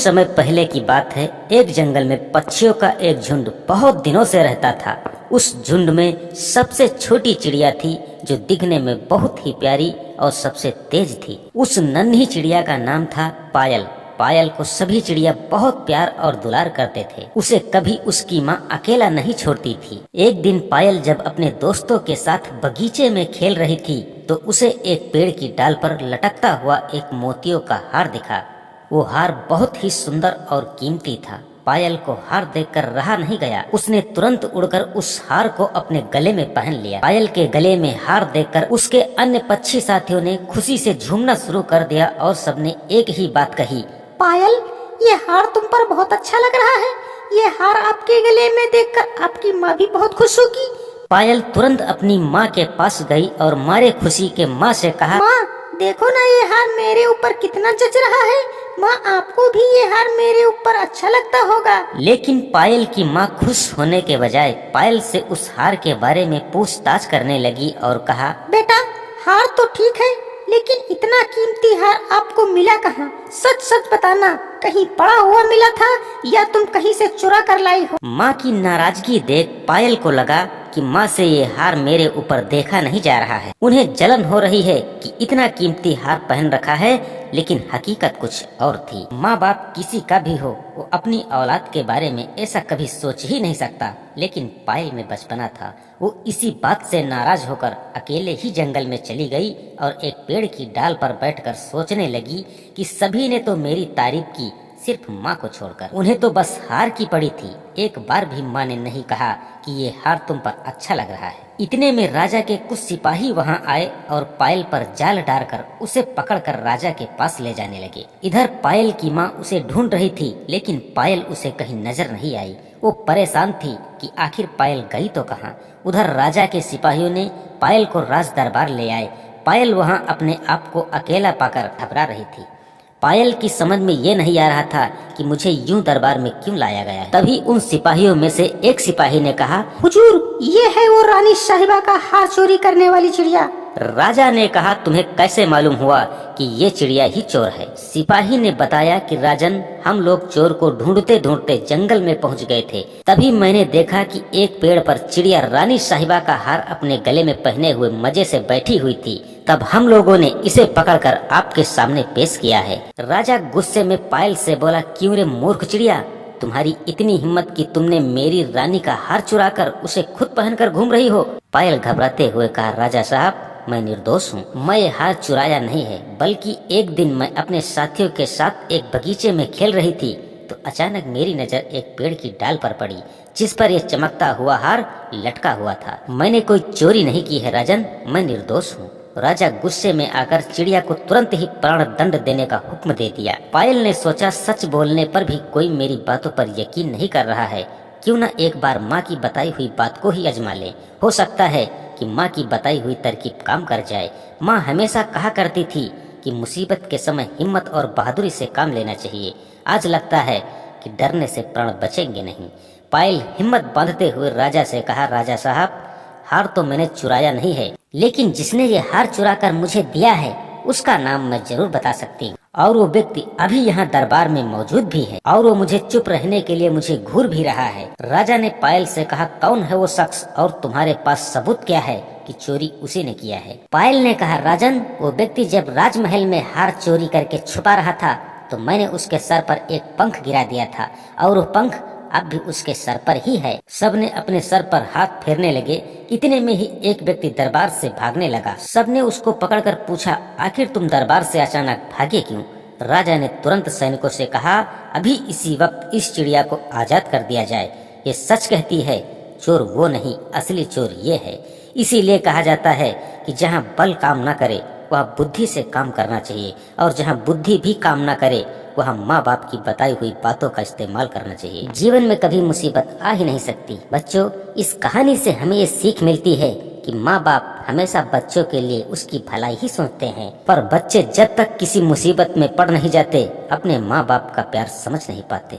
समय पहले की बात है, एक जंगल में पक्षियों का एक झुंड बहुत दिनों से रहता था। उस झुंड में सबसे छोटी चिड़िया थी जो दिखने में बहुत ही प्यारी और सबसे तेज थी। उस नन्ही चिड़िया का नाम था पायल। पायल को सभी चिड़िया बहुत प्यार और दुलार करते थे। उसे कभी उसकी माँ अकेला नहीं छोड़ती थी। एक दिन पायल जब अपने दोस्तों के साथ बगीचे में खेल रही थी तो उसे एक पेड़ की डाल पर लटकता हुआ एक मोतियों का हार दिखा। वो हार बहुत ही सुंदर और कीमती था। पायल को हार देखकर रहा नहीं गया। उसने तुरंत उड़कर उस हार को अपने गले में पहन लिया। पायल के गले में हार देखकर उसके अन्य पक्षी साथियों ने खुशी से झूमना शुरू कर दिया और सबने एक ही बात कही, पायल, ये हार तुम पर बहुत अच्छा लग रहा है। ये हार आपके गले में देखकर आपकी माँ भी बहुत खुश होगी। पायल तुरंत अपनी माँ के पास गई और मारे खुशी के माँ से कहा, माँ देखो ना, ये हार मेरे ऊपर कितना जच रहा है। माँ, आपको भी ये हार मेरे ऊपर अच्छा लगता होगा। लेकिन पायल की माँ खुश होने के बजाय पायल से उस हार के बारे में पूछताछ करने लगी और कहा, बेटा, हार तो ठीक है, लेकिन इतना कीमती हार आपको मिला कहाँ? सच सच बताना, कहीं पड़ा हुआ मिला था या तुम कहीं से चुरा कर लाई हो? माँ की नाराजगी देख पायल को लगा कि माँ से ये हार मेरे ऊपर देखा नहीं जा रहा है। उन्हें जलन हो रही है कि इतना कीमती हार पहन रखा है, लेकिन हकीकत कुछ और थी। माँ बाप किसी का भी हो, वो अपनी औलाद के बारे में ऐसा कभी सोच ही नहीं सकता। लेकिन पायल में बचपना था। वो इसी बात से नाराज होकर अकेले ही जंगल में चली गई और एक पेड़ की डाल पर बैठकर सोचने लगी कि सभी ने तो मेरी तारीफ की, सिर्फ माँ को छोड़कर। उन्हें तो बस हार की पड़ी थी। एक बार भी माँ ने नहीं कहा कि ये हार तुम पर अच्छा लग रहा है। इतने में राजा के कुछ सिपाही वहाँ आए और पायल पर जाल डालकर उसे पकड़कर राजा के पास ले जाने लगे। इधर पायल की माँ उसे ढूंढ रही थी, लेकिन पायल उसे कहीं नजर नहीं आई। वो परेशान थी कि आखिर पायल गई तो कहाँ। उधर राजा के सिपाहियों ने पायल को राज दरबार ले आए। पायल वहाँ अपने आप को अकेला पाकर घबरा रही थी। पायल की समझ में ये नहीं आ रहा था कि मुझे यूं दरबार में क्यों लाया गया है। तभी उन सिपाहियों में से एक सिपाही ने कहा, हुजूर, ये है वो रानी साहिबा का हार चोरी करने वाली चिड़िया। राजा ने कहा, तुम्हें कैसे मालूम हुआ कि ये चिड़िया ही चोर है? सिपाही ने बताया कि राजन, हम लोग चोर को ढूंढते ढूंढते जंगल में पहुंच गए थे। तभी मैंने देखा कि एक पेड़ पर चिड़िया रानी साहिबा का हार अपने गले में पहने हुए मजे से बैठी हुई थी। तब हम लोगों ने इसे पकड़कर आपके सामने पेश किया है। राजा गुस्से में पायल से बोला, क्यों रे मूर्ख चिड़िया, तुम्हारी इतनी हिम्मत कि तुमने मेरी रानी का हार चुराकर उसे खुद पहनकर घूम रही हो? पायल घबराते हुए कहा, राजा साहब, मैं निर्दोष हूँ। मैं ये हार चुराया नहीं है, बल्कि एक दिन मैं अपने साथियों के साथ एक बगीचे में खेल रही थी तो अचानक मेरी नजर एक पेड़ की डाल पर पड़ी जिस पर यह चमकता हुआ हार लटका हुआ था। मैंने कोई चोरी नहीं की है राजन, मैं निर्दोष हूँ। राजा गुस्से में आकर चिड़िया को तुरंत ही प्राण दंड देने का हुक्म दे दिया। पायल ने सोचा, सच बोलने पर भी कोई मेरी बातों पर यकीन नहीं कर रहा है, क्यों न एक बार माँ की बताई हुई बात को ही आजमा ले। हो सकता है कि माँ की बताई हुई तरकीब काम कर जाए। माँ हमेशा कहा करती थी कि मुसीबत के समय हिम्मत और बहादुरी से काम लेना चाहिए। आज लगता है कि डरने से प्राण बचेंगे नहीं। पायल हिम्मत बांधते हुए राजा से कहा, राजा साहब, हार तो मैंने चुराया नहीं है, लेकिन जिसने ये हार चुराकर मुझे दिया है उसका नाम मैं जरूर बता सकती हूँ, और वो व्यक्ति अभी यहाँ दरबार में मौजूद भी है, और वो मुझे चुप रहने के लिए मुझे घूर भी रहा है। राजा ने पायल से कहा, कौन है वो शख्स और तुम्हारे पास सबूत क्या है कि चोरी उसी ने किया है? पायल ने कहा, राजन, वो व्यक्ति जब राजमहल में हार चोरी करके छुपा रहा था तो मैंने उसके सर पर एक पंख गिरा दिया था, और वो पंख अब भी उसके सर पर ही है। सबने अपने सर पर हाथ फेरने लगे। इतने में ही एक व्यक्ति दरबार से भागने लगा। सबने उसको पकड़कर पूछा, आखिर तुम दरबार से अचानक भागे क्यों? राजा ने तुरंत सैनिकों से कहा, अभी इसी वक्त इस चिड़िया को आजाद कर दिया जाए। ये सच कहती है, चोर वो नहीं, असली चोर ये है। इसीलिए कहा जाता है कि जहाँ बल काम न करे वह बुद्धि से काम करना चाहिए, और जहाँ बुद्धि भी काम न करे वह माँ बाप की बताई हुई बातों का इस्तेमाल करना चाहिए। जीवन में कभी मुसीबत आ ही नहीं सकती। बच्चों, इस कहानी से हमें ये सीख मिलती है कि माँ बाप हमेशा बच्चों के लिए उसकी भलाई ही सोचते हैं, पर बच्चे जब तक किसी मुसीबत में पड़ नहीं जाते अपने माँ बाप का प्यार समझ नहीं पाते।